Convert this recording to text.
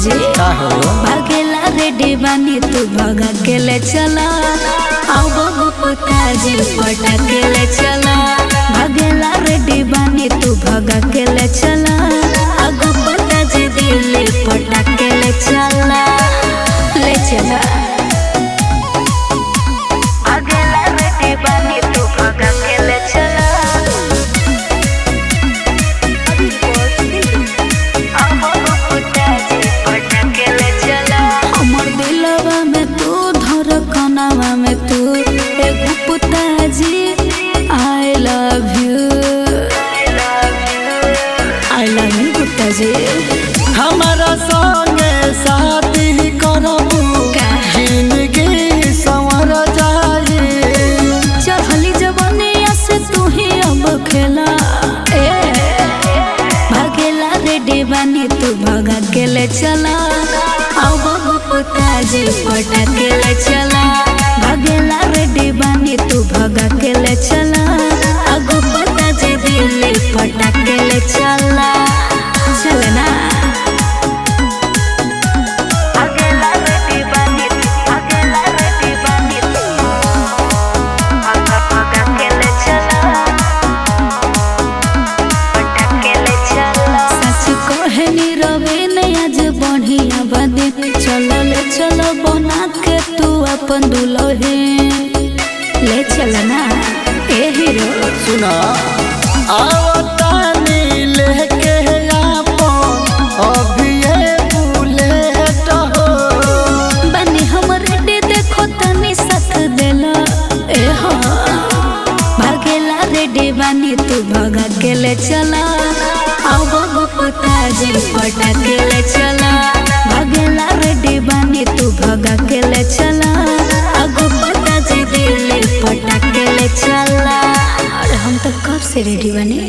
जी भागेला रेडी बानी तू भगा के ले चला आओ बबू पुताजी पटा के ले चला भागेला रेडी बानी तू भगा के ले चला आगो पुताजी दिल्ली पटा के ले चला भागेला रेडी बानी तू भगा के ले चला में तू एगो पुताजी आई लव यू पुताजी हमारा संगे साथी करबू जिंदगी संवर जाए चढ़ली जवानिया से तू ही अब खेला भागेला रेडी बानी तू भगा के ले चला आओ बबू पुताजी पटा के ले चला भागेला रेडी बानी तू भगा के ले चला आगो पुताजी दिल्ली पटा के ले चला चलना भागेला रेडी बानी तू भगा के ले चला पटा के ले चला सच कहे नी रवे ने आज बढ़िया बदे चलो बना के तू अपन दुल्हे ले चलना ए हीरो सुना आवतानी लेके अपन अभी ये बुलेट हो बनी हम रेडी देखो तनी साथ देला ए हो भागेला रेडी बानी तू भगा के ले चला आओ बबू पुताजी पटा के ले चला भागेला रेडी बानी तू भगा के ले चला आगो पुताजी दिल्ली पटा के ले चला और हम तो कब से रेडी बने।